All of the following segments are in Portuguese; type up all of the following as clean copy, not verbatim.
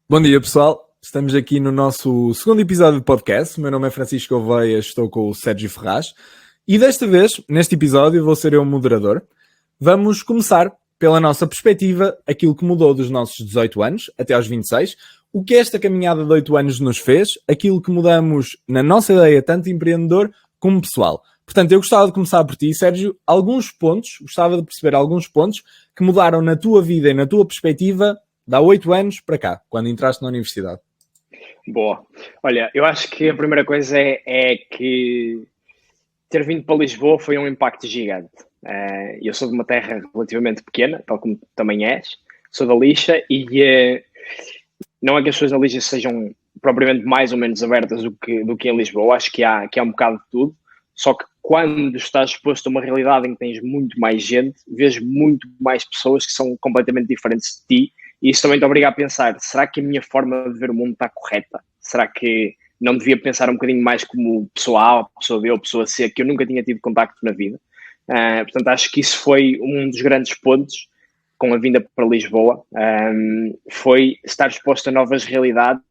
Bom dia, pessoal. Estamos aqui no nosso segundo episódio do podcast. O meu nome é Francisco Oveia, estou com o Sérgio Ferraz. E desta vez, neste episódio, vou ser eu o moderador. Vamos começar pela nossa perspectiva, aquilo que mudou dos nossos 18 anos até aos 26, o que esta caminhada de 8 anos nos fez, aquilo que mudamos na nossa ideia, tanto empreendedor como pessoal. Portanto, eu gostava de começar por ti, Sérgio, gostava de perceber alguns pontos que mudaram na tua vida e na tua perspectiva de há 8 anos para cá, quando entraste na universidade. Boa. Olha, eu acho que a primeira coisa é que ter vindo para Lisboa foi um impacto gigante. Eu sou de uma terra relativamente pequena, tal como tu também és. Sou da Lixa e não é que as pessoas da Lixa sejam propriamente mais ou menos abertas do que em Lisboa. Acho que há um bocado de tudo. Só que quando estás exposto a uma realidade em que tens muito mais gente, vês muito mais pessoas que são completamente diferentes de ti. E isso também te obriga a pensar, será que a minha forma de ver o mundo está correta? Será que não devia pensar um bocadinho mais como pessoa A, pessoa B ou pessoa C, que eu nunca tinha tido contacto na vida? Portanto, acho que isso foi um dos grandes pontos com a vinda para Lisboa, foi estar exposto a novas realidades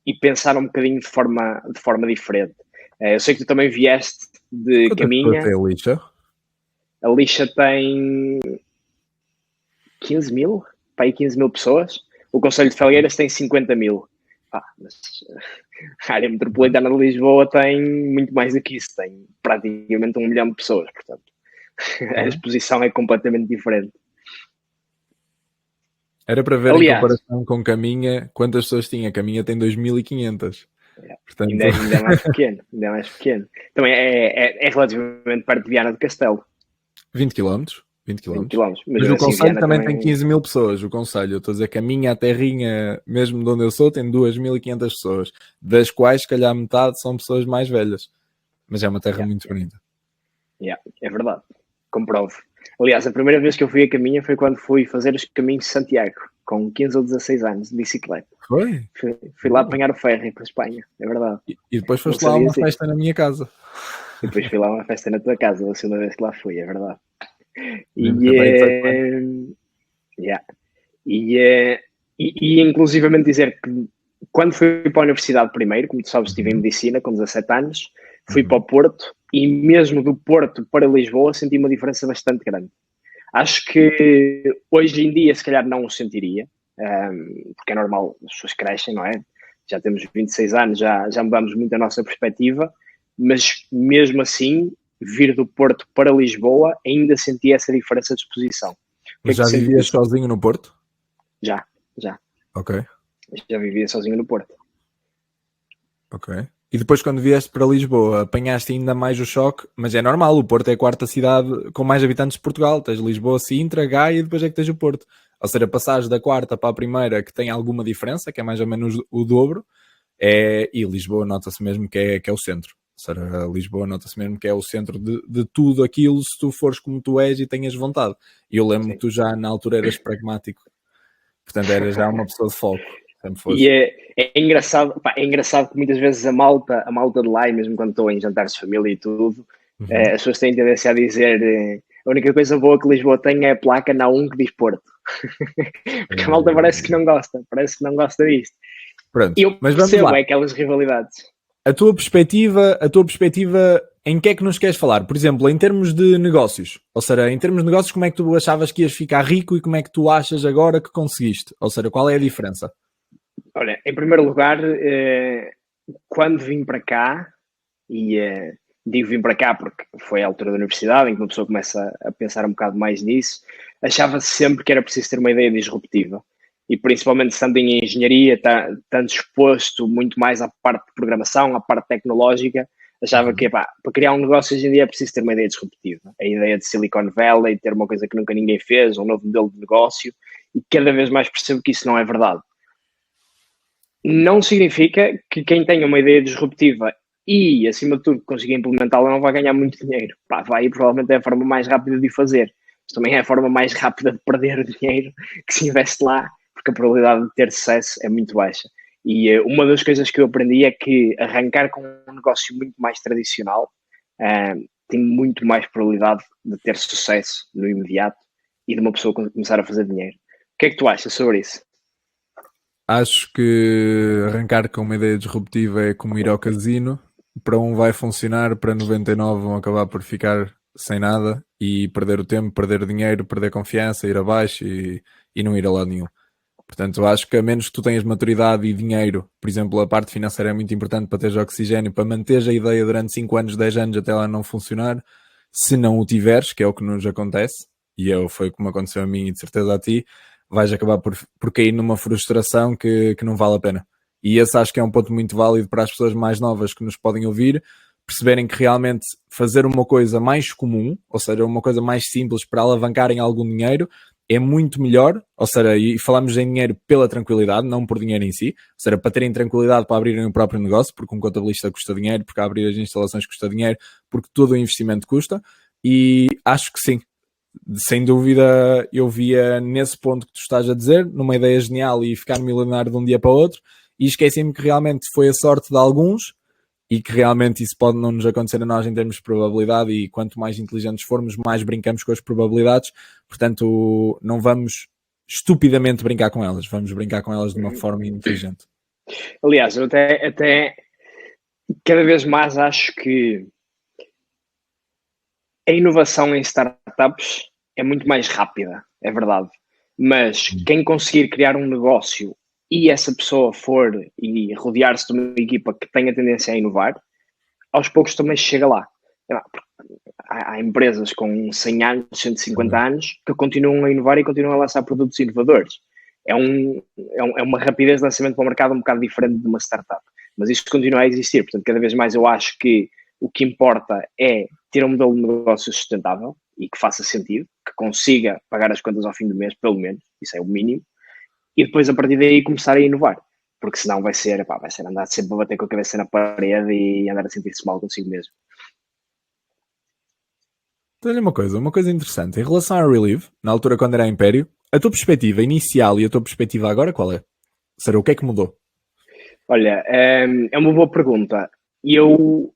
e pensar um bocadinho de forma diferente. Eu sei que tu também vieste de Quantas Caminha. pessoas tem a Lixa? A Lixa tem 15 mil, para aí 15 mil pessoas. O Conselho de Felgueiras tem 50 mil. Mas a área metropolitana de Lisboa tem muito mais do que isso, tem praticamente 1 milhão de pessoas, portanto a exposição é completamente diferente. Era para ver, Aliás, em comparação com Caminha, quantas pessoas tinha. Caminha tem 2.500. Portanto... ainda é mais pequeno. Também é relativamente perto de Viana do Castelo. 20 km. 20 20 km. km. Mas o Conselho também tem 15 mil pessoas. O Conselho, eu estou a dizer que a minha terrinha, mesmo de onde eu sou, tem 2.500 pessoas, das quais, se calhar, metade são pessoas mais velhas. Mas é uma terra muito bonita. É verdade, comprovo. Aliás, a primeira vez que eu fui a Caminha foi quando fui fazer os caminhos de Santiago, com 15 ou 16 anos, de bicicleta. Foi? Fui lá apanhar o ferry para a Espanha, é verdade. E depois foste lá a uma festa na minha casa. E depois fui lá a uma festa na tua casa, a segunda vez que lá fui, é verdade. E inclusivamente dizer que quando fui para a universidade primeiro, como tu sabes, estive em Medicina com 17 anos, fui para o Porto e mesmo do Porto para Lisboa senti uma diferença bastante grande. Acho que hoje em dia se calhar não o sentiria, porque é normal, as pessoas crescem, não é? Já temos 26 anos, já mudamos muito a nossa perspectiva, mas mesmo assim, vir do Porto para Lisboa, ainda senti essa diferença de exposição. Mas já vivias sozinho no Porto? Já. Ok. Já vivia sozinho no Porto. Ok. E depois quando vieste para Lisboa, apanhaste ainda mais o choque, mas é normal, o Porto é a quarta cidade com mais habitantes de Portugal. Tens Lisboa, Sintra, Gaia e depois é que tens o Porto. Ou seja, passares da quarta para a primeira, que tem alguma diferença, que é mais ou menos o dobro, e Lisboa nota-se mesmo que é o centro. Ou seja, Lisboa nota-se mesmo que é o centro de tudo aquilo, se tu fores como tu és e tenhas vontade. E eu lembro que tu já na altura eras pragmático. Portanto, eras já uma pessoa de foco. E é engraçado que muitas vezes a malta de lá, e mesmo quando estou em jantares de família e tudo, as pessoas têm tendência a dizer a única coisa boa que Lisboa tem é a placa na 1 que diz Porto. Porque a malta parece que não gosta disto. Pronto, E eu mas vamos percebo lá. aquelas rivalidades. A tua perspectiva, em que é que nos queres falar? Por exemplo, em termos de negócios. Ou seja, em termos de negócios, como é que tu achavas que ias ficar rico e como é que tu achas agora que conseguiste? Ou seja, qual é a diferença? Olha, em primeiro lugar, quando vim para cá, e digo vim para cá porque foi a altura da universidade em que uma pessoa começa a pensar um bocado mais nisso, achava sempre que era preciso ter uma ideia disruptiva. E principalmente estando em engenharia, estando exposto muito mais à parte de programação, à parte tecnológica, achava que para criar um negócio hoje em dia é preciso ter uma ideia disruptiva. A ideia de Silicon Valley, ter uma coisa que nunca ninguém fez, um novo modelo de negócio, e cada vez mais percebo que isso não é verdade. Não significa que quem tenha uma ideia disruptiva e, acima de tudo, conseguir implementá-la não vai ganhar muito dinheiro. Vai, provavelmente é a forma mais rápida de fazer. Mas também é a forma mais rápida de perder o dinheiro que se investe lá, porque a probabilidade de ter sucesso é muito baixa. E uma das coisas que eu aprendi é que arrancar com um negócio muito mais tradicional tem muito mais probabilidade de ter sucesso no imediato e de uma pessoa começar a fazer dinheiro. O que é que tu achas sobre isso? acho que arrancar com uma ideia disruptiva é como ir ao casino. Para um vai funcionar, para 99 vão acabar por ficar sem nada e perder o tempo, perder o dinheiro, perder confiança, ir abaixo e não ir a lado nenhum. Portanto, acho que a menos que tu tenhas maturidade e dinheiro, por exemplo, a parte financeira é muito importante para teres oxigênio, para manteres a ideia durante 5 anos, 10 anos até ela não funcionar. Se não o tiveres, que é o que nos acontece, e foi como aconteceu a mim e de certeza a ti, vais acabar por cair numa frustração que não vale a pena. E esse acho que é um ponto muito válido para as pessoas mais novas que nos podem ouvir, perceberem que realmente fazer uma coisa mais comum, ou seja, uma coisa mais simples para alavancarem algum dinheiro, é muito melhor, ou seja, e falamos em dinheiro pela tranquilidade, não por dinheiro em si, ou seja, para terem tranquilidade para abrirem o próprio negócio, porque um contabilista custa dinheiro, porque abrir as instalações custa dinheiro, porque todo o investimento custa, e acho que sim, sem dúvida eu via nesse ponto que tu estás a dizer, numa ideia genial e ficar milionário de um dia para o outro, e esqueci-me que realmente foi a sorte de alguns, e que realmente isso pode não nos acontecer a nós em termos de probabilidade, e quanto mais inteligentes formos, mais brincamos com as probabilidades, portanto não vamos estupidamente brincar com elas, vamos brincar com elas de uma forma inteligente. Aliás, eu até cada vez mais acho que a inovação em startups é muito mais rápida, é verdade, mas quem conseguir criar um negócio e essa pessoa for e rodear-se de uma equipa que tenha tendência a inovar, aos poucos também chega lá. Há empresas com 100 anos, 150 anos, que continuam a inovar e continuam a lançar produtos inovadores. É uma rapidez de lançamento para o mercado um bocado diferente de uma startup. Mas isto continua a existir. Portanto, cada vez mais eu acho que o que importa é ter um modelo de negócio sustentável e que faça sentido, que consiga pagar as contas ao fim do mês, pelo menos. Isso é o mínimo. E depois, a partir daí, começar a inovar. Porque senão vai ser andar sempre a bater com a cabeça na parede e andar a sentir-se mal consigo mesmo. Olha uma coisa interessante. Em relação à Relive, na altura quando era Império, a tua perspectiva inicial e a tua perspectiva agora qual é? Será o que é que mudou? Olha, é uma boa pergunta. Eu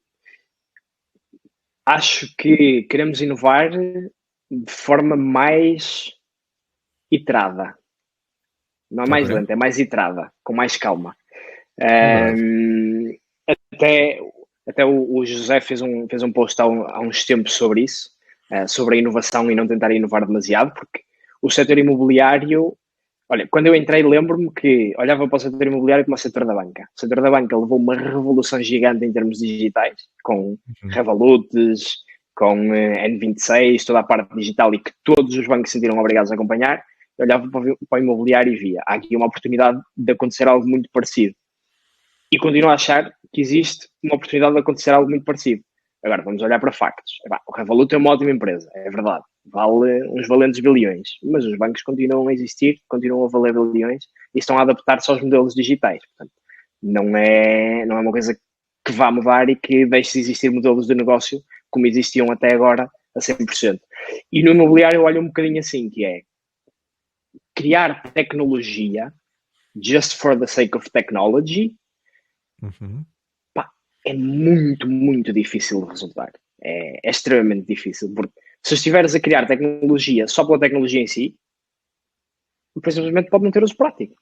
acho que queremos inovar de forma mais iterada. Não é mais lenta, é mais iterada, com mais calma. Até o José fez um post há uns tempos sobre isso, sobre a inovação e não tentar inovar demasiado, porque o setor imobiliário, olha, quando eu entrei lembro-me que olhava para o setor imobiliário como o setor da banca. O setor da banca levou uma revolução gigante em termos digitais, com Revolutes, com N26, toda a parte digital e que todos os bancos se sentiram obrigados a acompanhar. Eu olhava para o imobiliário e via, há aqui uma oportunidade de acontecer algo muito parecido. E continuo a achar que existe uma oportunidade de acontecer algo muito parecido. Agora, vamos olhar para factos. O Revolut é uma ótima empresa, é verdade. Vale uns valentes bilhões. Mas os bancos continuam a existir, continuam a valer bilhões e estão a adaptar-se aos modelos digitais. Portanto, não é uma coisa que vá mudar e que deixe de existir modelos de negócio como existiam até agora a 100%. E no imobiliário eu olho um bocadinho assim, que é criar tecnologia just for the sake of technology, é muito, muito difícil de resultar. É extremamente difícil, porque se estiveres a criar tecnologia só pela tecnologia em si, depois simplesmente pode não ter uso prático.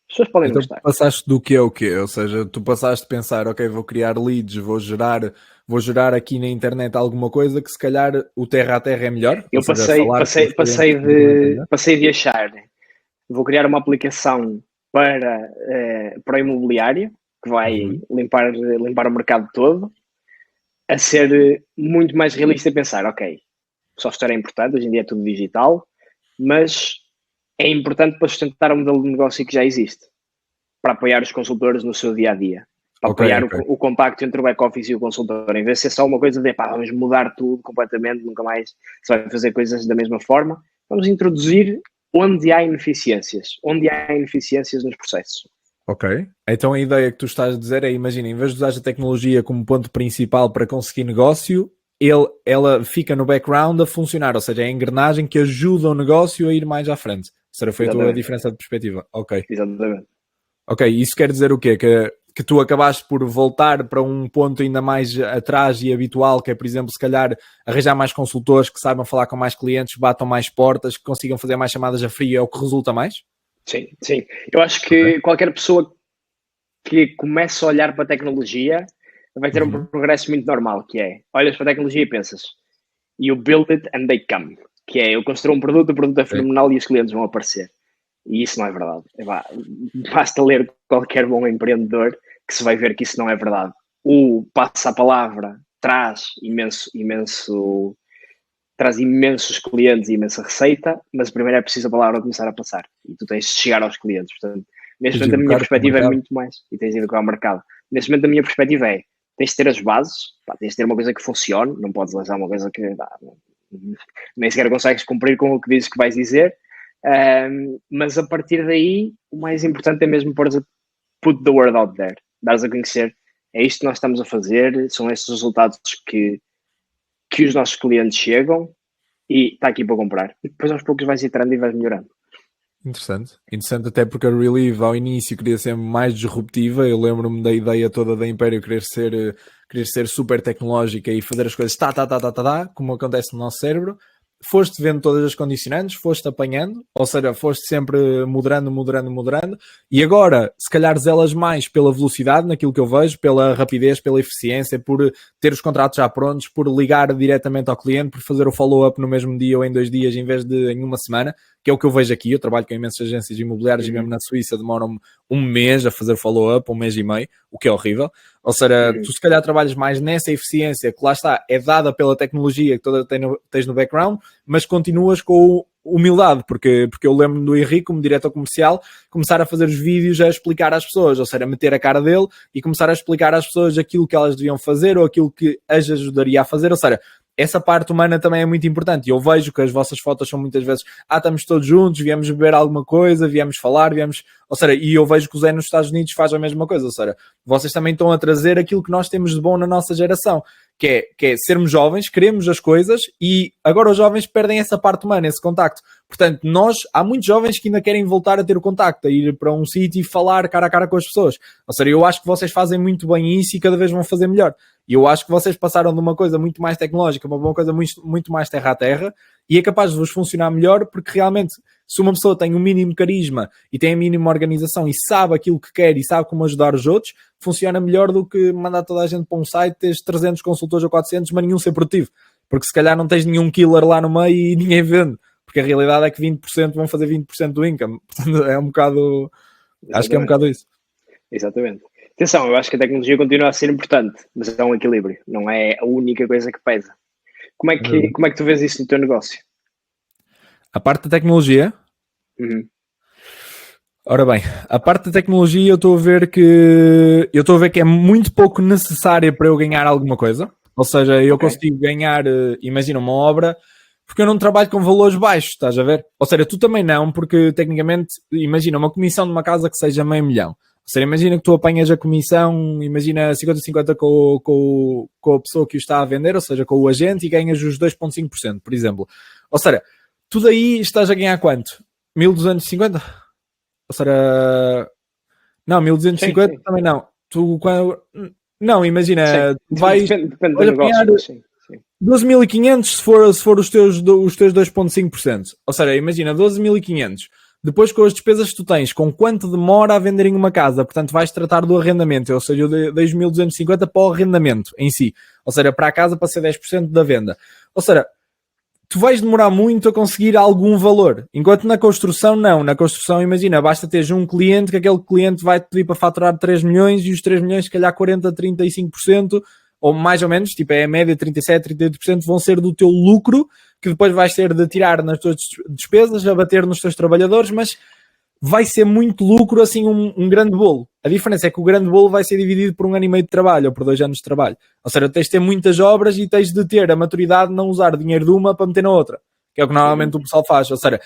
As pessoas podem não gostar. Passaste do que é o quê? Ou seja, tu passaste a pensar, ok, vou criar leads, vou gerar aqui na internet alguma coisa que se calhar o terra a terra é melhor? Eu passei de achar, vou criar uma aplicação para o imobiliário, que vai limpar o mercado todo, a ser muito mais realista e pensar, ok, software é importante, hoje em dia é tudo digital, mas é importante para sustentar o modelo de negócio que já existe, para apoiar os consultores no seu dia-a-dia, para apoiar o contacto entre o back-office e o consultor, em vez de ser só uma coisa de, vamos mudar tudo completamente, nunca mais se vai fazer coisas da mesma forma, vamos introduzir onde há ineficiências nos processos. Ok, então a ideia que tu estás a dizer é, imagina, em vez de usar a tecnologia como ponto principal para conseguir negócio, ela fica no background a funcionar, ou seja, é a engrenagem que ajuda o negócio a ir mais à frente. Será feita a diferença de perspectiva. Ok. Exatamente. Ok, isso quer dizer o quê? Que tu acabaste por voltar para um ponto ainda mais atrás e habitual, que é, por exemplo, se calhar arranjar mais consultores que saibam falar com mais clientes, batam mais portas, que consigam fazer mais chamadas a frio, é o que resulta mais? Sim, sim. Eu acho que qualquer pessoa que começa a olhar para a tecnologia vai ter um progresso muito normal, que é, olhas para a tecnologia e pensas, you build it and they come, que é, eu construo um produto, o produto é fenomenal e os clientes vão aparecer. E isso não é verdade. Basta ler qualquer bom empreendedor que se vai ver que isso não é verdade. O passa a palavra traz imensos clientes e imensa receita, mas primeiro é preciso a palavra começar a passar e tu tens de chegar aos clientes. Portanto, neste momento a minha perspectiva é muito mais, e tens de educar o mercado. Neste momento a minha perspectiva é, tens de ter as bases, tens de ter uma coisa que funcione, não podes lançar uma coisa que nem sequer consegues cumprir com o que dizes que vais dizer, mas a partir daí o mais importante é mesmo put the word out there, dares a conhecer, é isto que nós estamos a fazer, são estes os resultados que os nossos clientes chegam e está aqui para comprar. E depois aos poucos vais entrando e vais melhorando. Interessante. Interessante até porque a Relive ao início queria ser mais disruptiva. Eu lembro-me da ideia toda da Império querer ser super tecnológica e fazer as coisas como acontece no nosso cérebro. Foste vendo todas as condicionantes, foste apanhando, ou seja, foste sempre moderando, e agora, se calhar zelas mais pela velocidade, naquilo que eu vejo, pela rapidez, pela eficiência, por ter os contratos já prontos, por ligar diretamente ao cliente, por fazer o follow-up no mesmo dia ou em 2 dias em vez de em uma semana, que é o que eu vejo aqui. Eu trabalho com imensas agências imobiliárias e mesmo na Suíça demoram um mês a fazer follow-up, 1 mês e meio, o que é horrível. Ou seja, tu se calhar trabalhas mais nessa eficiência que lá está, é dada pela tecnologia que toda tens no background, mas continuas com humildade, porque eu lembro do Henrique, como diretor comercial, começar a fazer os vídeos a explicar às pessoas, ou seja, a meter a cara dele e começar a explicar às pessoas aquilo que elas deviam fazer ou aquilo que as ajudaria a fazer, ou seja, essa parte humana também é muito importante. E eu vejo que as vossas fotos são muitas vezes, estamos todos juntos, viemos beber alguma coisa, viemos falar, ou seja, e eu vejo que o Zé nos Estados Unidos faz a mesma coisa, ou seja, vocês também estão a trazer aquilo que nós temos de bom na nossa geração, que é sermos jovens, queremos as coisas e agora os jovens perdem essa parte humana, esse contacto. Portanto, há muitos jovens que ainda querem voltar a ter o contacto, a ir para um sítio e falar cara a cara com as pessoas. Ou seja, eu acho que vocês fazem muito bem isso e cada vez vão fazer melhor. E eu acho que vocês passaram de uma coisa muito mais tecnológica para uma coisa muito mais terra a terra e é capaz de vos funcionar melhor porque realmente se uma pessoa tem um mínimo carisma e tem a mínima organização e sabe aquilo que quer e sabe como ajudar os outros, funciona melhor do que mandar toda a gente para um site, teres 300 consultores ou 400, mas nenhum ser produtivo. Porque se calhar não tens nenhum killer lá no meio e ninguém vende. Porque a realidade é que 20% vão fazer 20% do income. Portanto, é um bocado... Exatamente. Acho que é um bocado isso. Exatamente. Atenção, eu acho que a tecnologia continua a ser importante, mas é um equilíbrio. Não é a única coisa que pesa. Como é que tu vês isso no teu negócio? A parte da tecnologia? Ora bem, a parte da tecnologia eu estou a ver que é muito pouco necessária para eu ganhar alguma coisa. Ou seja, eu consigo ganhar, imagina, uma obra, porque eu não trabalho com valores baixos, estás a ver? Ou seja, tu também não, porque tecnicamente, imagina, uma comissão de uma casa que seja $500 mil. Ou seja, imagina que tu apanhas a comissão, imagina 50-50 com a pessoa que o está a vender, ou seja, com o agente, e ganhas os 2,5%, por exemplo. Ou seja, tu daí estás a ganhar quanto? 1.250? Ou seja, não, 1.250 também não. Não, imagina, depende do negócio. Sim. 12.500 se for os teus 2,5%. Ou seja, imagina, 12.500. Depois com as despesas que tu tens, com quanto demora a venderem uma casa, portanto vais tratar do arrendamento, ou seja, eu dei 1.250 para o arrendamento em si, ou seja, para a casa para ser 10% da venda. Ou seja, tu vais demorar muito a conseguir algum valor, enquanto na construção não. Na construção, imagina, basta teres um cliente que aquele cliente vai te pedir para faturar 3 milhões e os 3 milhões, se calhar 40, 35%, ou mais ou menos, tipo é a média 37, 38% vão ser do teu lucro, que depois vais ter de tirar nas tuas despesas, abater nos teus trabalhadores, mas vai ser muito lucro, assim, um grande bolo. A diferença é que o grande bolo vai ser dividido por 1 ano e meio de trabalho, ou por 2 anos de trabalho. Ou seja, tens de ter muitas obras e tens de ter a maturidade de não usar dinheiro de uma para meter na outra, que é o que normalmente o pessoal faz. Ou seja,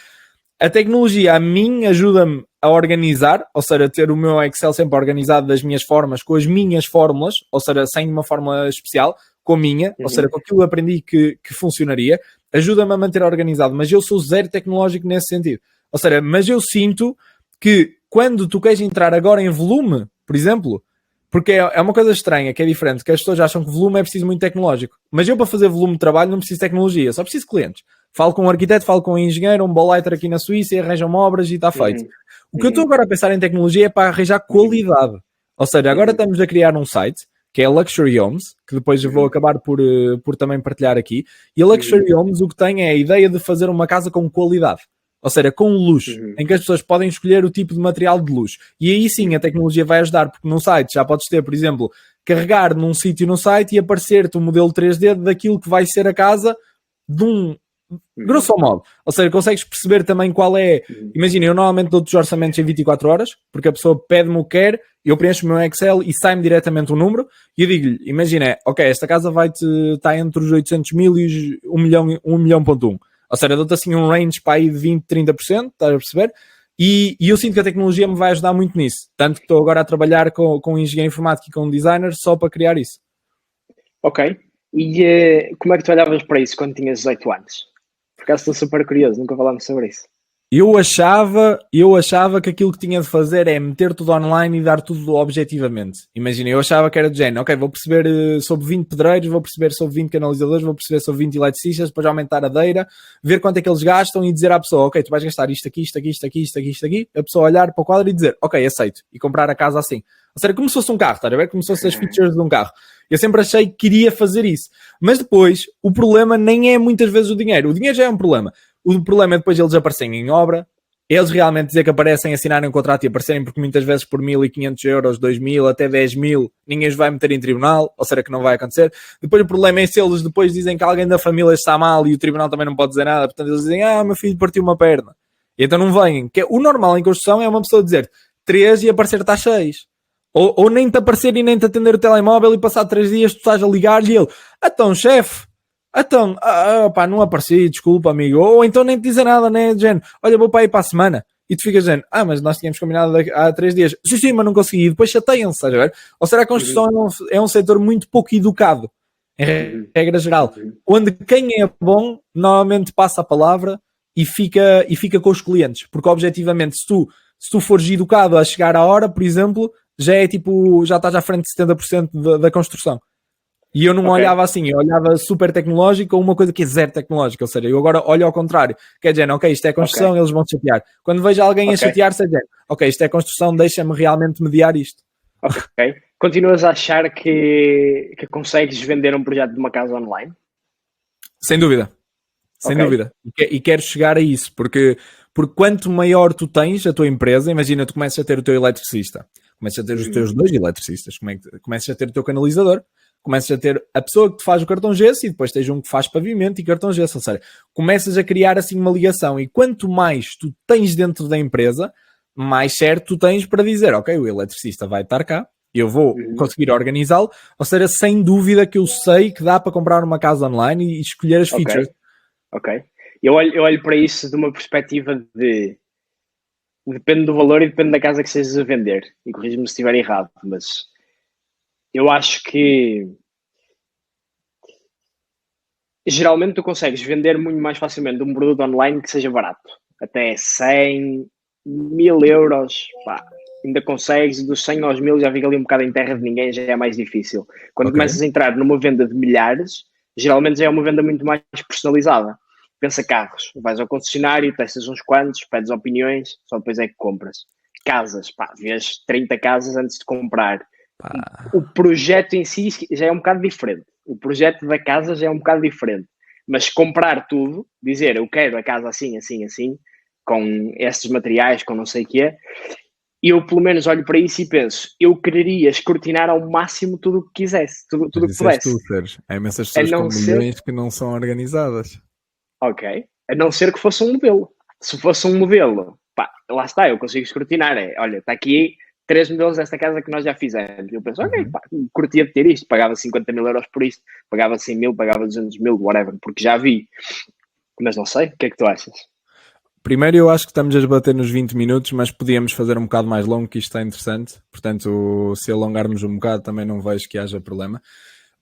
a tecnologia a mim ajuda-me a organizar, ou seja, ter o meu Excel sempre organizado das minhas formas, com as minhas fórmulas, ou seja, sem uma fórmula especial, com a minha, ou seja, com aquilo que aprendi que funcionaria, ajuda-me a manter organizado, mas eu sou zero tecnológico nesse sentido. Ou seja, mas eu sinto que quando tu queres entrar agora em volume, por exemplo, porque é uma coisa estranha, que é diferente, que as pessoas acham que volume é preciso muito tecnológico, mas eu para fazer volume de trabalho não preciso de tecnologia, só preciso de clientes. Falo com um arquiteto, falo com um engenheiro, um bauleiter aqui na Suíça e arranjam obras e está feito. O que eu estou agora a pensar em tecnologia é para arranjar qualidade. Ou seja, agora estamos a criar um site que é Luxury Homes, que depois eu vou acabar por também partilhar aqui. E a Luxury Homes o que tem é a ideia de fazer uma casa com qualidade. Ou seja, com luxo, em que as pessoas podem escolher o tipo de material de luxo. E aí sim a tecnologia vai ajudar, porque num site já podes ter, por exemplo, carregar num sítio no site e aparecer-te um modelo 3D daquilo que vai ser a casa de um... grosso modo. Ou seja, consegues perceber também qual é... Imagina, eu normalmente dou-te os orçamentos em 24 horas, porque a pessoa pede-me o que quer, eu preencho o meu Excel e sai-me diretamente o número, e eu digo-lhe, imagina, ok, esta casa vai-te estar entre os 800 mil e os 1 milhão. Ou seja, dou-te assim um range para aí de 20, 30%, estás a perceber? E eu sinto que a tecnologia me vai ajudar muito nisso. Tanto que estou agora a trabalhar com um engenheiro informático e com um designer só para criar isso. Ok. E como é que tu olhavas para isso quando tinhas 18 anos? Por acaso estou super curioso, nunca falámos sobre isso. Eu achava que aquilo que tinha de fazer é meter tudo online e dar tudo objetivamente. Imagina, eu achava que era de género, ok, vou perceber sobre 20 pedreiros, vou perceber sobre 20 canalizadores, vou perceber sobre 20 eletricistas, depois aumentar a deira, ver quanto é que eles gastam e dizer à pessoa, ok, tu vais gastar isto aqui, a pessoa olhar para o quadro e dizer, ok, aceito, e comprar a casa assim. Ou seja, como se fosse um carro, estás a ver? Como se fossem as features de um carro. Eu sempre achei que queria fazer isso. Mas depois, o problema nem é muitas vezes o dinheiro. O dinheiro já é um problema. O problema é depois eles aparecerem em obra, eles realmente dizer que aparecem, assinarem um contrato e aparecerem, porque muitas vezes por 1.500 euros, 2.000, até 10.000, ninguém os vai meter em tribunal, ou será que não vai acontecer. Depois o problema é se eles depois dizem que alguém da família está mal e o tribunal também não pode dizer nada, portanto eles dizem, meu filho partiu uma perna. E então não vêm. O normal em construção é uma pessoa dizer 3 e aparecer está 6. Ou nem te aparecer e nem te atender o telemóvel e passar 3 dias tu estás a ligar-lhe e ele, então chefe, então, pá, não apareci, desculpa, amigo. Ou então nem te dizer nada, né, Jen? Olha, vou para aí para a semana. E tu ficas dizendo, mas nós tínhamos combinado há 3 dias. Sim, mas não consegui. E depois chateiam-se, estás a ver? Ou será que a construção é um setor muito pouco educado, em regra geral, onde quem é bom normalmente passa a palavra e fica com os clientes. Porque, objetivamente, se tu fores educado a chegar à hora, por exemplo, já é tipo, já estás à frente de 70% da construção. E eu não olhava assim, eu olhava super tecnológico ou uma coisa que é zero tecnológica, ou seja, eu agora olho ao contrário, que é dizer, ok, isto é construção, eles vão chatear. Quando vejo alguém a chatear-se, é dizer, ok, isto é construção, deixa-me realmente mediar isto. Ok. Continuas a achar que consegues vender um projeto de uma casa online? Sem dúvida. Sem dúvida. E quero chegar a isso, porque quanto maior tu tens a tua empresa, imagina, tu começas a ter o teu eletricista, começas a ter os teus 2 eletricistas, começas a ter o teu canalizador, começas a ter a pessoa que te faz o cartão gesso e depois tens um que faz pavimento e cartão gesso, ou seja, começas a criar assim uma ligação e quanto mais tu tens dentro da empresa, mais certo tu tens para dizer, ok, o eletricista vai estar cá, eu vou conseguir organizá-lo, ou seja, sem dúvida que eu sei que dá para comprar uma casa online e escolher as features. Ok. Eu olho para isso de uma perspectiva de depende do valor e depende da casa que estejas a vender. E corrige-me se estiver errado, mas eu acho que geralmente tu consegues vender muito mais facilmente um produto online que seja barato. Até 100, 1.000 euros, pá, ainda consegues, dos 100 aos 1.000 já fica ali um bocado em terra de ninguém, já é mais difícil. Quando começas a entrar numa venda de milhares, geralmente já é uma venda muito mais personalizada. Pensa carros, vais ao concessionário, testas uns quantos, pedes opiniões, só depois é que compras. Casas, pá, vês 30 casas antes de comprar. O projeto em si já é um bocado diferente. O projeto da casa já é um bocado diferente. Mas comprar tudo, dizer eu quero a casa assim, assim, assim, com estes materiais, com não sei o quê, eu pelo menos olho para isso e penso, eu quereria escrutinar ao máximo tudo o que quisesse, tudo o que pudesse. Há imensas pessoas com milhões que não são organizadas. Ok. A não ser que fosse um modelo. Se fosse um modelo, pá, lá está, eu consigo escrutinar. Olha, está aqui 3 modelos desta casa que nós já fizemos. Eu penso, ok, pá, curtia de ter isto. Pagava 50 mil euros por isto. Pagava 100 mil, pagava 200 mil, whatever. Porque já vi. Mas não sei. O que é que tu achas? Primeiro, eu acho que estamos a bater nos 20 minutos, mas podíamos fazer um bocado mais longo, que isto está interessante. Portanto, se alongarmos um bocado, também não vejo que haja problema.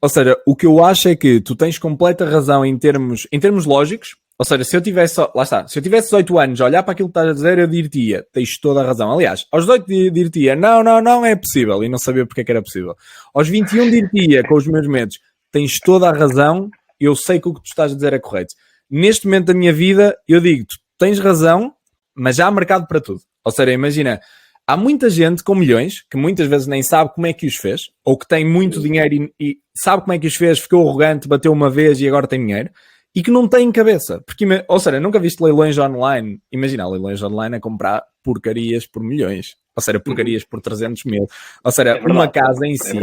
Ou seja, o que eu acho é que tu tens completa razão em termos lógicos. Ou seja, se eu tivesse 18 anos a olhar para aquilo que estás a dizer, eu diria, tens toda a razão. Aliás, aos 18 diria, não é possível, e não sabia porque é que era possível. Aos 21 diria, com os meus medos, tens toda a razão, eu sei que o que tu estás a dizer é correto. neste momento da minha vida, eu digo, tu tens razão, mas já há mercado para tudo. Ou seja, imagina, há muita gente com milhões, que muitas vezes nem sabe como é que os fez, ou que tem muito dinheiro e sabe como é que os fez, ficou arrogante, bateu uma vez e agora tem dinheiro, e que não tem cabeça. Porque, ou seja, nunca viste leilões online. Imagina, leilões online é comprar porcarias por milhões. Ou seja, porcarias por 300 mil. Ou seja, uma casa em si...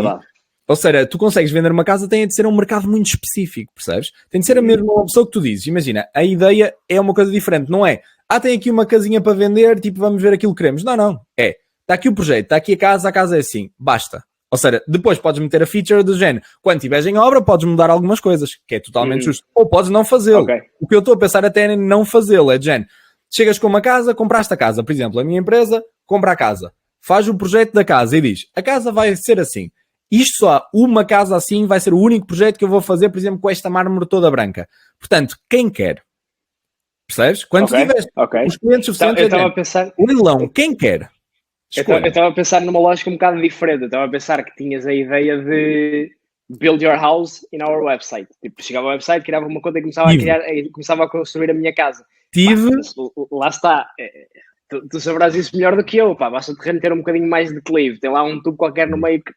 Ou seja, tu consegues vender uma casa, tem de ser um mercado muito específico, percebes? Tem de ser a mesma pessoa que tu dizes. Imagina, a ideia é uma coisa diferente, não é? Tem aqui uma casinha para vender, tipo, vamos ver aquilo que queremos. Não. Está aqui o projeto, está aqui a casa é assim. Basta. Ou seja, depois podes meter a feature do género. Quando estiveres em obra, podes mudar algumas coisas, que é totalmente justo. Ou podes não fazê-lo. Okay. O que eu estou a pensar até é não fazê-lo. É de género. Chegas com uma casa, compraste a casa. Por exemplo, a minha empresa compra a casa. Faz o projeto da casa e diz, a casa vai ser assim. Isto só, uma casa assim vai ser o único projeto que eu vou fazer, por exemplo, com esta mármore toda branca. Portanto, quem quer? Percebes? Quando tiveres os clientes suficientes, estava a pensar... o leilão, quem quer? Eu estava a pensar numa lógica um bocado diferente. Eu estava a pensar que tinhas a ideia de build your house in our website. Tipo, chegava ao website, criava uma conta e começava a construir a minha casa. Lá está. Tu saberás isso melhor do que eu. Basta o terreno ter um bocadinho mais de declive. Tem lá um tubo qualquer no meio que...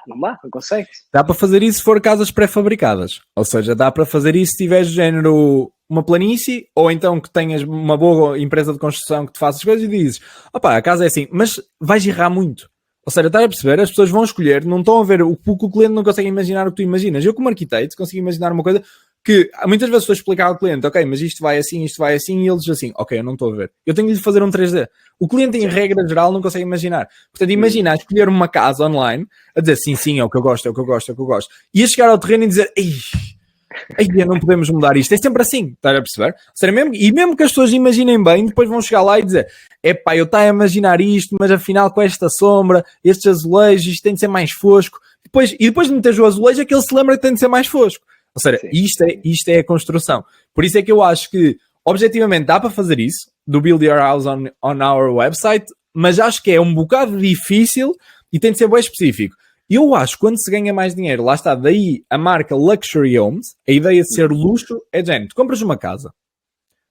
não consegues. Dá para fazer isso se for casas pré-fabricadas. Ou seja, dá para fazer isso se tiveres género uma planície, ou então que tenhas uma boa empresa de construção que te faça as coisas e dizes, a casa é assim, mas vais errar muito. Ou seja, estás a perceber? As pessoas vão escolher, não estão a ver o que o cliente não consegue imaginar o que tu imaginas. Eu como arquiteto consigo imaginar uma coisa que muitas vezes estou a explicar ao cliente, ok, mas isto vai assim, e ele diz assim, ok, eu não estou a ver. Eu tenho de lhe fazer um 3D. O cliente, em regra geral, não consegue imaginar. Portanto, imagina escolher uma casa online, a dizer sim, é o que eu gosto, e a chegar ao terreno e dizer, não podemos mudar isto. É sempre assim, estás a perceber? Seja, mesmo que as pessoas imaginem bem, depois vão chegar lá e dizer, eu estava a imaginar isto, mas afinal com esta sombra, estes azulejos, isto tem de ser mais fosco. E depois de meter o azulejo, é que ele se lembra que tem de ser mais fosco. Ou seja, isto é a construção. Por isso é que eu acho que, objetivamente, dá para fazer isso, do Build Your House on our website, mas acho que é um bocado difícil e tem de ser bem específico. Eu acho que quando se ganha mais dinheiro, lá está, daí a marca Luxury Homes, a ideia de ser luxo é de género. Tu compras uma casa,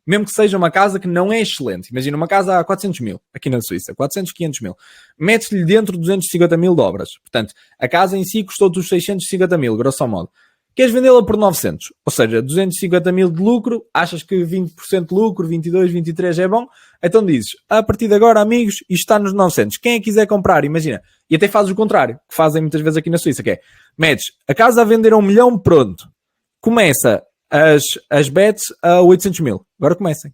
mesmo que seja uma casa que não é excelente, imagina uma casa a 400 mil, aqui na Suíça, 400, 500 mil, metes-lhe dentro 250 mil de obras. Portanto, a casa em si custou-te os 650 mil, grosso modo. Queres vendê-la por 900, ou seja, 250 mil de lucro, achas que 20% de lucro, 22, 23 é bom, então dizes, a partir de agora, amigos, isto está nos 900, quem é que quiser comprar, imagina, e até fazes o contrário, que fazem muitas vezes aqui na Suíça, que é, metes a casa a vender a 1 milhão, pronto, começa as bets a 800 mil, agora comecem.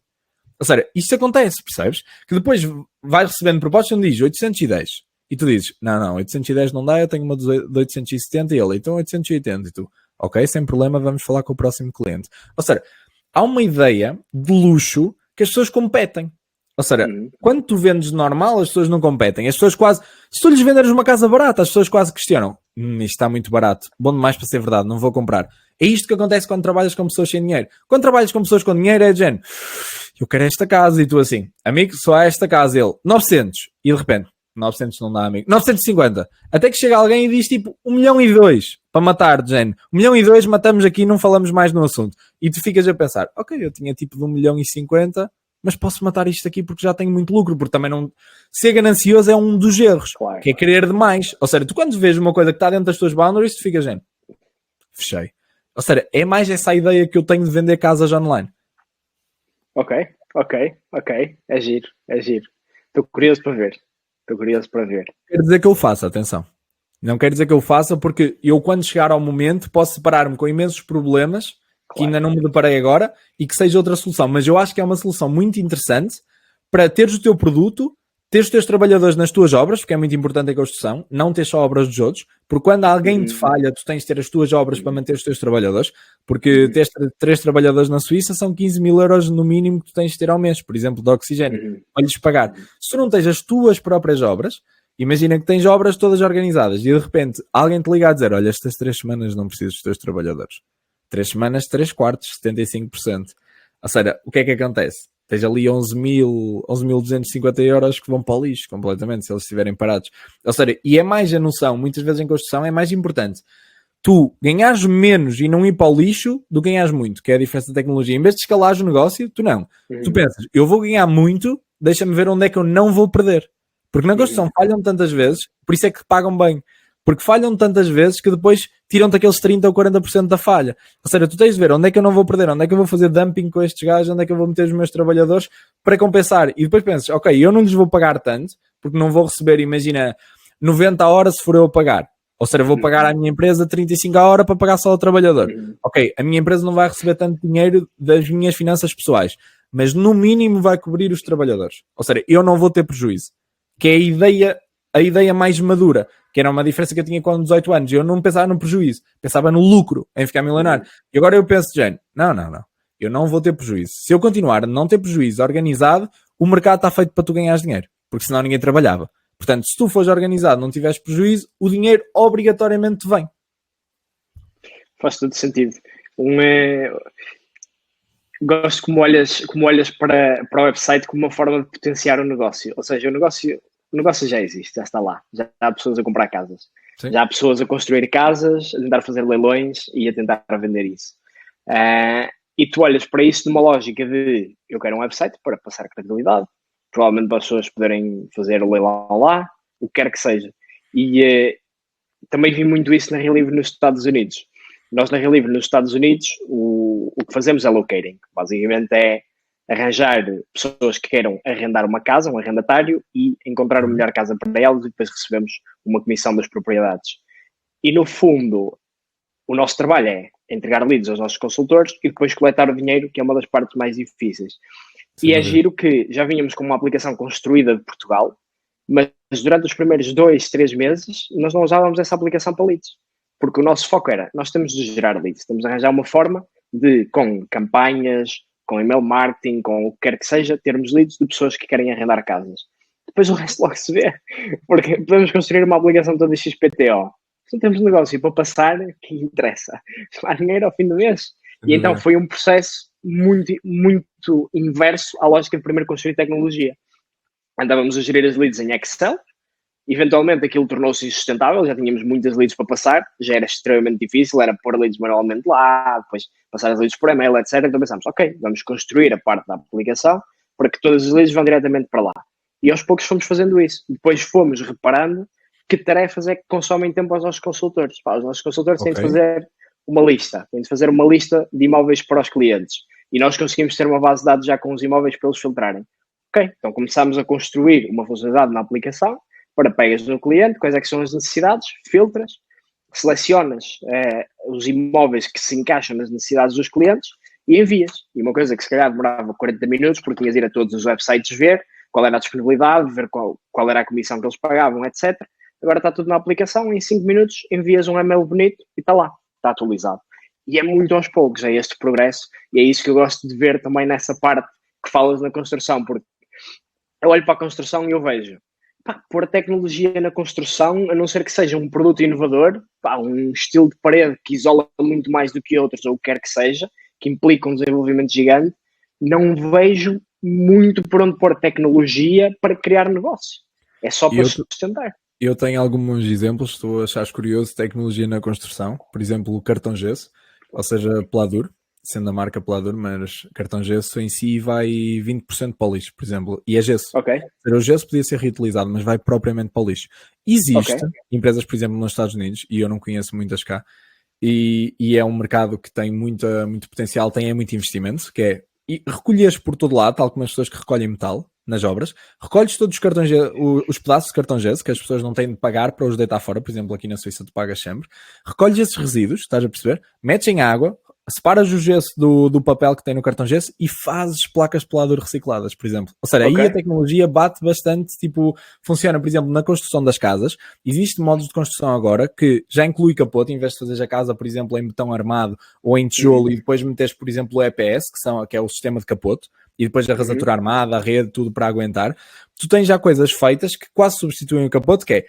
Ou seja, isto acontece, percebes? Que depois vais recebendo propostas onde diz 810, e tu dizes, não, 810 não dá, eu tenho uma de 870 e ele, então 880, e tu... Ok, sem problema, vamos falar com o próximo cliente. Ou seja, há uma ideia de luxo que as pessoas competem. Ou seja, quando tu vendes normal, as pessoas não competem. As pessoas quase... Se tu lhes venderes uma casa barata, as pessoas quase questionam. Isto está muito barato. Bom demais para ser verdade, não vou comprar. É isto que acontece quando trabalhas com pessoas sem dinheiro. Quando trabalhas com pessoas com dinheiro é de género. Eu quero esta casa. E tu assim, amigo, só há esta casa. Ele, 900. E de repente, 900 não dá, amigo. 950. Até que chega alguém e diz tipo 1 milhão e 2 para matar, de género. 1 milhão e 2 matamos aqui e não falamos mais no assunto. E tu ficas a pensar, ok, eu tinha tipo de 1 milhão e 50, mas posso matar isto aqui porque já tenho muito lucro, porque também não... Ser ganancioso é um dos erros, claro, que é querer demais. Ou seja, tu quando vês uma coisa que está dentro das tuas boundaries, tu ficas, género, fechei. Ou seja, é mais essa ideia que eu tenho de vender casas online. Ok. É giro. Estou curioso para ver. Quer dizer que eu faça, atenção. Não quer dizer que eu faça, porque eu, quando chegar ao momento, posso separar-me com imensos problemas, claro, que ainda não me deparei agora, e que seja outra solução. Mas eu acho que é uma solução muito interessante para teres o teu produto, teres os teus trabalhadores nas tuas obras, porque é muito importante a construção, não ter só obras dos outros, porque quando alguém te falha, tu tens de ter as tuas obras para manter os teus trabalhadores, porque teres 3 trabalhadores na Suíça são 15 mil euros no mínimo que tu tens de ter ao mês, por exemplo, de oxigênio, para lhes pagar. Se tu não tens as tuas próprias obras, imagina que tens obras todas organizadas e de repente alguém te liga a dizer, olha, estas 3 semanas não precisas dos teus trabalhadores. 3 semanas, 3 quartos, 75%. Ou seja, o que é que acontece? Tens ali 11.250 euros que vão para o lixo completamente, se eles estiverem parados. Ou seja, e é mais a noção, muitas vezes em construção é mais importante tu ganhares menos e não ir para o lixo do que ganhares muito, que é a diferença da tecnologia. Em vez de escalares o negócio, tu não. Tu pensas, eu vou ganhar muito, deixa-me ver onde é que eu não vou perder. Porque na construção falham tantas vezes, por isso é que pagam bem. Porque falham tantas vezes que depois tiram-te aqueles 30% ou 40% da falha. Ou seja, tu tens de ver onde é que eu não vou perder, onde é que eu vou fazer dumping com estes gajos, onde é que eu vou meter os meus trabalhadores para compensar. E depois pensas, ok, eu não lhes vou pagar tanto, porque não vou receber, imagina, 90 a hora se for eu a pagar. Ou seja, vou pagar à minha empresa 35 a hora para pagar só ao trabalhador. Ok, a minha empresa não vai receber tanto dinheiro das minhas finanças pessoais, mas no mínimo vai cobrir os trabalhadores. Ou seja, eu não vou ter prejuízo. Que é a ideia mais madura, que era uma diferença que eu tinha com 18 anos. Eu não pensava no prejuízo, pensava no lucro, em ficar milionário. E agora eu penso, Jane, não. Eu não vou ter prejuízo. Se eu continuar a não ter prejuízo organizado, o mercado está feito para tu ganhares dinheiro, porque senão ninguém trabalhava. Portanto, se tu fores organizado, não tiveres prejuízo, o dinheiro obrigatoriamente vem. Faz todo sentido. Gosto como olhas para o website como uma forma de potenciar o negócio. Ou seja, o negócio já existe, já está lá. Já há pessoas a comprar casas. Sim. Já há pessoas a construir casas, a tentar fazer leilões e a tentar vender isso. E tu olhas para isso numa lógica de eu quero um website para passar credibilidade, provavelmente para as pessoas poderem fazer o leilão lá, o que quer que seja. E também vi muito isso na Relivre nos Estados Unidos. Nós na Relivre nos Estados Unidos o que fazemos é locating. Basicamente é arranjar pessoas que queiram arrendar uma casa, um arrendatário, e encontrar a melhor casa para elas e depois recebemos uma comissão das propriedades. E no fundo, o nosso trabalho é entregar leads aos nossos consultores e depois coletar o dinheiro, que é uma das partes mais difíceis. Sim, e é giro que já vínhamos com uma aplicação construída de Portugal, mas durante os primeiros 2-3 meses nós não usávamos essa aplicação para leads. Porque o nosso foco era, nós temos de gerar leads, temos de arranjar uma forma de, com campanhas, com email marketing, com o que quer que seja, termos leads de pessoas que querem arrendar casas. Depois o resto logo se vê, porque podemos construir uma aplicação toda XPTO. Se não temos negócio para passar, que interessa? Há dinheiro ao fim do mês. E então foi um processo muito, muito inverso à lógica de primeiro construir tecnologia. Andávamos a gerir as leads em Excel, eventualmente aquilo tornou-se insustentável, já tínhamos muitas leads para passar, já era extremamente difícil, era pôr leads manualmente lá, depois passar as leads por e-mail, etc. Então pensámos, ok, vamos construir a parte da aplicação para que todas as leads vão diretamente para lá. E aos poucos fomos fazendo isso. Depois fomos reparando que tarefas é que consomem tempo aos nossos consultores. Os nossos consultores têm de fazer uma lista, têm de fazer uma lista de imóveis para os clientes. E nós conseguimos ter uma base de dados já com os imóveis para eles filtrarem. Ok, então começámos a construir uma funcionalidade na aplicação para pegas no cliente, quais é que são as necessidades, filtras, selecionas os imóveis que se encaixam nas necessidades dos clientes e envias. E uma coisa que se calhar demorava 40 minutos, porque tinhas de ir a todos os websites ver qual era a disponibilidade, ver qual era a comissão que eles pagavam, etc. Agora está tudo na aplicação, em 5 minutos envias um e-mail bonito e está lá, está atualizado. E é muito aos poucos, é este progresso, e é isso que eu gosto de ver também nessa parte que falas na construção, porque eu olho para a construção e eu vejo, pôr a tecnologia na construção, a não ser que seja um produto inovador, um estilo de parede que isola muito mais do que outros, ou o que quer que seja, que implica um desenvolvimento gigante, não vejo muito por onde pôr tecnologia para criar negócio. É só para sustentar. Eu tenho alguns exemplos, se tu achares curioso, tecnologia na construção, por exemplo, o cartão gesso, ou seja, Pladur, sendo a marca Pladur, mas cartão gesso em si vai 20% para o lixo, por exemplo, e é gesso. Okay. O gesso podia ser reutilizado, mas vai propriamente para o lixo. Existe empresas, por exemplo, nos Estados Unidos, e eu não conheço muitas cá, e é um mercado que tem muito potencial, tem muito investimento, que é recolheres por todo lado, tal como as pessoas que recolhem metal nas obras, recolhes todos os pedaços de cartão gesso que as pessoas não têm de pagar para os deitar fora, por exemplo, aqui na Suíça tu pagas sempre, recolhes esses resíduos, estás a perceber, metes em água, separas o gesso do papel que tem no cartão gesso e fazes placas Pladur recicladas, por exemplo. Ou seja, aí a tecnologia bate bastante, tipo, funciona, por exemplo, na construção das casas. Existem modos de construção agora que já inclui capote, em vez de fazeres a casa, por exemplo, em betão armado ou em tijolo e depois meteres, por exemplo, o EPS, que é o sistema de capote, e depois a rasatura armada, a rede, tudo para aguentar. Tu tens já coisas feitas que quase substituem o capote, que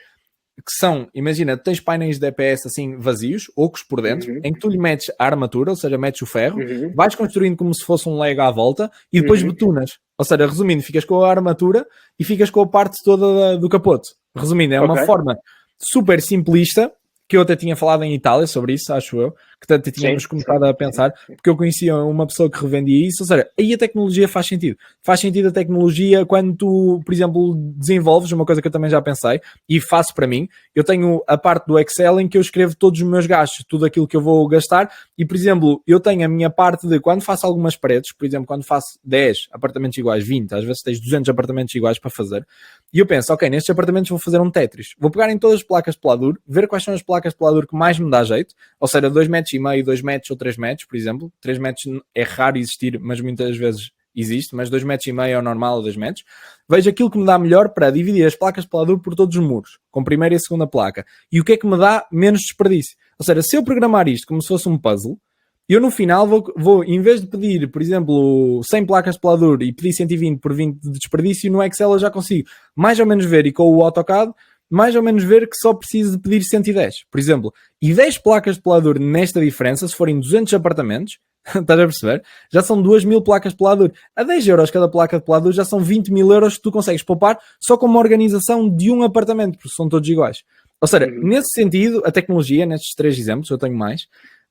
são, imagina, tu tens painéis de EPS assim vazios, ocos por dentro, em que tu lhe metes a armatura, ou seja, metes o ferro, vais construindo como se fosse um Lego à volta e depois betunas. Ou seja, resumindo, ficas com a armatura e ficas com a parte toda do capote. Resumindo, é uma forma super simplista que eu até tinha falado em Itália sobre isso, acho eu, que até tínhamos começado a pensar, porque eu conhecia uma pessoa que revendia isso, ou seja, aí a tecnologia faz sentido. Faz sentido a tecnologia quando tu, por exemplo, desenvolves uma coisa que eu também já pensei, e faço para mim, eu tenho a parte do Excel em que eu escrevo todos os meus gastos, tudo aquilo que eu vou gastar, e, por exemplo, eu tenho a minha parte de quando faço algumas paredes, por exemplo, quando faço 10 apartamentos iguais, 20, às vezes tens 200 apartamentos iguais para fazer, e eu penso, ok, nestes apartamentos vou fazer um Tetris, vou pegar em todas as placas de peladuro, ver quais são as placas de peladuro que mais me dá jeito, ou seja, 2,5 metros, 2 metros ou 3 metros, por exemplo, 3 metros é raro existir, mas muitas vezes existe, mas 2,5 metros é o normal, 2 metros, vejo aquilo que me dá melhor para dividir as placas de peladuro por todos os muros, com primeira e segunda placa, e o que é que me dá menos desperdício. Ou seja, se eu programar isto como se fosse um puzzle, eu no final vou, em vez de pedir, por exemplo, 100 placas de peladuro e pedir 120 por 20 de desperdício, no Excel eu já consigo mais ou menos ver, e com o AutoCAD, mais ou menos ver que só preciso de pedir 110, por exemplo, e 10 placas de peladuro nesta diferença, se forem 200 apartamentos, estás a perceber? Já são 2.000 placas de peladuro. A 10 euros cada placa de peladuro já são 20.000 euros que tu consegues poupar só com uma organização de um apartamento, porque são todos iguais. Ou seja, nesse sentido, a tecnologia, nestes 3 exemplos, eu tenho mais,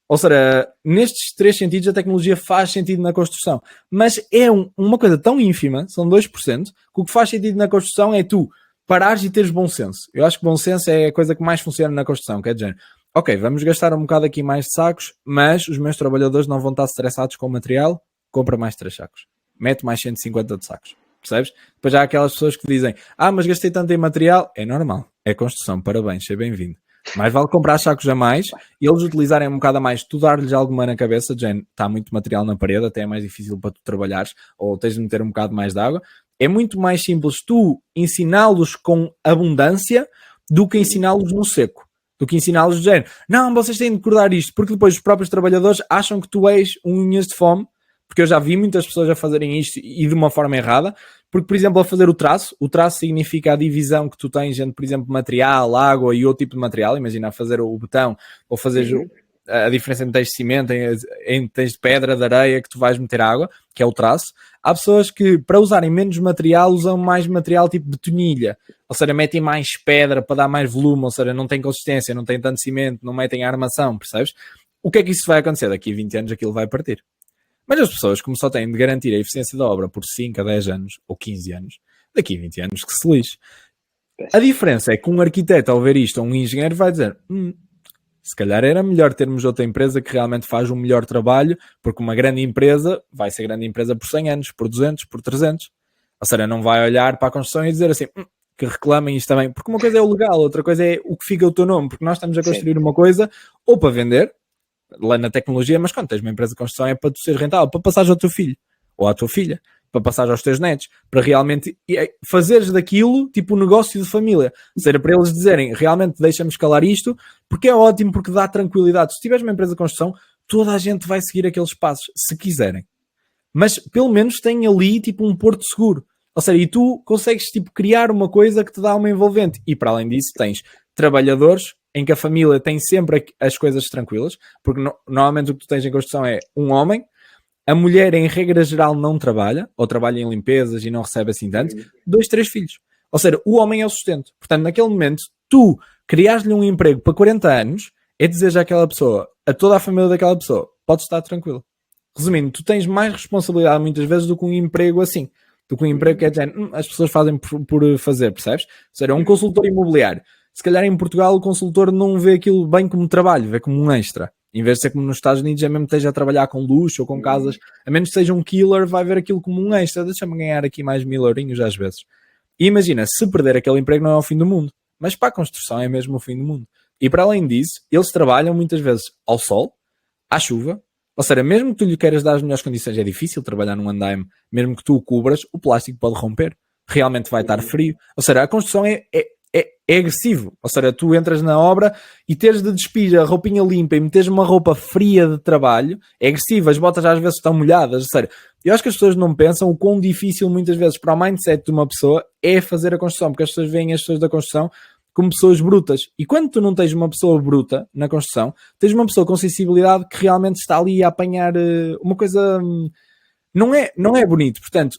ou seja, nestes 3 sentidos a tecnologia faz sentido na construção, mas é uma coisa tão ínfima, são 2%, que o que faz sentido na construção é tu parares e teres bom senso. Eu acho que bom senso é a coisa que mais funciona na construção, quer dizer, ok, vamos gastar um bocado aqui mais de sacos, mas os meus trabalhadores não vão estar estressados com o material, compra mais 3 sacos, mete mais 150 de sacos, percebes? Depois há aquelas pessoas que dizem, mas gastei tanto em material, é normal, é construção, parabéns, seja bem-vindo. Mais vale comprar sacos a mais e eles utilizarem um bocado a mais, tu dar-lhes alguma na cabeça, Jane, está muito material na parede, até é mais difícil para tu trabalhares, ou tens de meter um bocado mais de água. É muito mais simples tu ensiná-los com abundância do que ensiná-los no seco. Do que ensiná-los de género, não, vocês têm de acordar isto, porque depois os próprios trabalhadores acham que tu és um unhas de fome, porque eu já vi muitas pessoas a fazerem isto e de uma forma errada, porque, por exemplo, a fazer o traço significa a divisão que tu tens entre, por exemplo, material, água e outro tipo de material, imagina fazer o betão, ou fazer a diferença entre tens de cimento, tens de pedra, de areia, que tu vais meter água, que é o traço. Há pessoas que, para usarem menos material, usam mais material tipo betonilha, ou seja, metem mais pedra para dar mais volume, ou seja, não tem consistência, não tem tanto cimento, não metem armação, percebes? O que é que isso vai acontecer? Daqui a 20 anos aquilo vai partir. Mas as pessoas, como só têm de garantir a eficiência da obra por 5 a 10 anos, ou 15 anos, daqui a 20 anos que se lixe. A diferença é que um arquiteto, ao ver isto, ou um engenheiro, vai dizer, se calhar era melhor termos outra empresa que realmente faz um melhor trabalho, porque uma grande empresa vai ser grande empresa por 100 anos, por 200, por 300. Ou seja, não vai olhar para a construção e dizer assim, que reclamem isto também, porque uma coisa é o legal, outra coisa é o que fica o teu nome, porque nós estamos a construir uma coisa ou para vender, lá na tecnologia, mas quando tens uma empresa de construção é para tu seres rentável, para passares ao teu filho ou à tua filha, para passares aos teus netos, para realmente fazeres daquilo tipo um negócio de família, ou seja, para eles dizerem realmente deixa-me escalar isto, porque é ótimo, porque dá tranquilidade. Se tiveres uma empresa de construção, toda a gente vai seguir aqueles passos, se quiserem, mas pelo menos tem ali tipo um porto seguro, ou seja, e tu consegues tipo criar uma coisa que te dá uma envolvente, e para além disso tens trabalhadores em que a família tem sempre as coisas tranquilas, porque normalmente o que tu tens em construção é um homem, a mulher em regra geral não trabalha, ou trabalha em limpezas e não recebe assim tanto, 2, 3 filhos. Ou seja, o homem é o sustento. Portanto, naquele momento, tu criares-lhe um emprego para 40 anos, é dizer àquela pessoa, a toda a família daquela pessoa, pode estar tranquilo. Resumindo, tu tens mais responsabilidade muitas vezes do que um emprego assim. Do que um emprego que é dizer, as pessoas fazem por fazer, percebes? Ou seja, um consultor imobiliário. Se calhar em Portugal o consultor não vê aquilo bem como trabalho, vê como um extra. Em vez de ser como nos Estados Unidos, é mesmo que esteja a trabalhar com luxo ou com casas, a menos que seja um killer, vai ver aquilo como um extra. Deixa-me ganhar aqui mais 1.000 eurinhos às vezes. E imagina, se perder aquele emprego não é o fim do mundo. Mas para a construção é mesmo o fim do mundo. E para além disso, eles trabalham muitas vezes ao sol, à chuva. Ou seja, mesmo que tu lhe queiras dar as melhores condições, é difícil trabalhar num andaime, mesmo que tu o cubras, o plástico pode romper. Realmente vai estar frio. Ou seja, a construção é agressivo, ou seja, tu entras na obra e teres de despir a roupinha limpa e meteres uma roupa fria de trabalho, é agressivo, as botas às vezes estão molhadas, ou seja, eu acho que as pessoas não pensam o quão difícil muitas vezes para o mindset de uma pessoa é fazer a construção, porque as pessoas veem as pessoas da construção como pessoas brutas, e quando tu não tens uma pessoa bruta na construção, tens uma pessoa com sensibilidade que realmente está ali a apanhar uma coisa, não é bonito, portanto,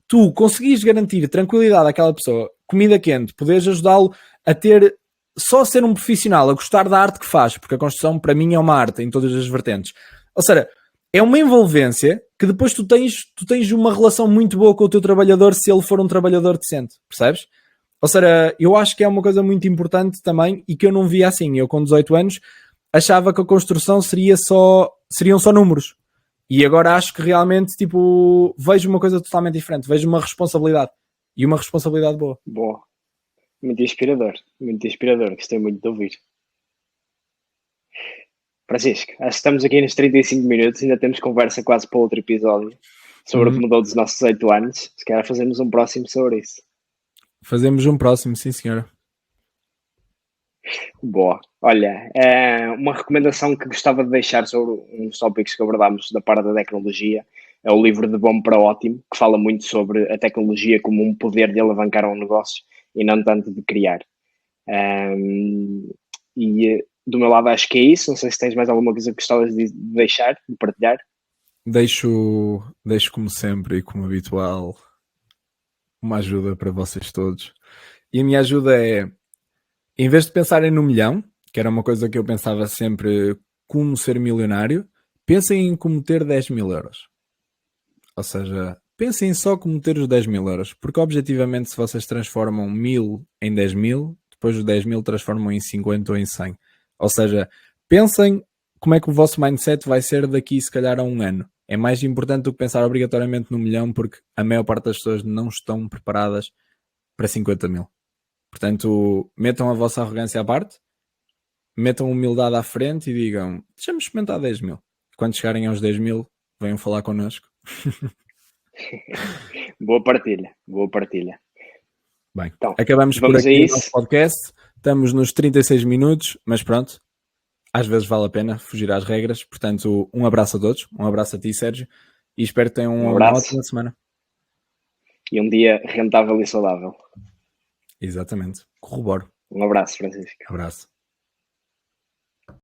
tu conseguires garantir tranquilidade àquela pessoa, comida quente, poderes ajudá-lo a ter só ser um profissional, a gostar da arte que faz, porque a construção para mim é uma arte em todas as vertentes. Ou seja, é uma envolvência que depois tu tens uma relação muito boa com o teu trabalhador se ele for um trabalhador decente, percebes? Ou seja, eu acho que é uma coisa muito importante também e que eu não via assim. Eu com 18 anos achava que a construção seriam só números. E agora acho que realmente, tipo, vejo uma coisa totalmente diferente. Vejo uma responsabilidade. E uma responsabilidade boa. Boa. Muito inspirador. Muito inspirador. Gostei muito de ouvir. Francisco, acho que estamos aqui nos 35 minutos. Ainda temos conversa quase para outro episódio sobre o que mudou dos nossos 8 anos. Se calhar fazemos um próximo sobre isso. Fazemos um próximo, sim senhora. Boa. Olha, uma recomendação que gostava de deixar sobre uns tópicos que abordámos da parte da tecnologia é o livro De Bom para Ótimo, que fala muito sobre a tecnologia como um poder de alavancar um negócio e não tanto de criar. E do meu lado acho que é isso. Não sei se tens mais alguma coisa que gostavas de deixar, de partilhar. Deixo como sempre e como habitual uma ajuda para vocês todos. E a minha ajuda é, em vez de pensarem no milhão, que era uma coisa que eu pensava sempre como ser milionário, pensem em como ter 10 mil euros. Ou seja, pensem só como ter os 10 mil euros, porque objetivamente se vocês transformam 1000 em 10 mil, depois os 10 mil transformam em 50 ou em 100. Ou seja, pensem como é que o vosso mindset vai ser daqui se calhar a um ano. É mais importante do que pensar obrigatoriamente no milhão, porque a maior parte das pessoas não estão preparadas para 50 mil. Portanto, metam a vossa arrogância à parte, metam a humildade à frente e digam, deixa-me experimentar 10 mil. Quando chegarem aos 10 mil, venham falar connosco. Boa partilha, boa partilha. Bem, então, acabamos por aqui o nosso podcast. Estamos nos 36 minutos, mas pronto, às vezes vale a pena fugir às regras. Portanto, um abraço a todos, um abraço a ti, Sérgio, e espero que tenham uma ótima semana. E um dia rentável e saudável. Exatamente, corroboro. Um abraço, Francisco. Abraço.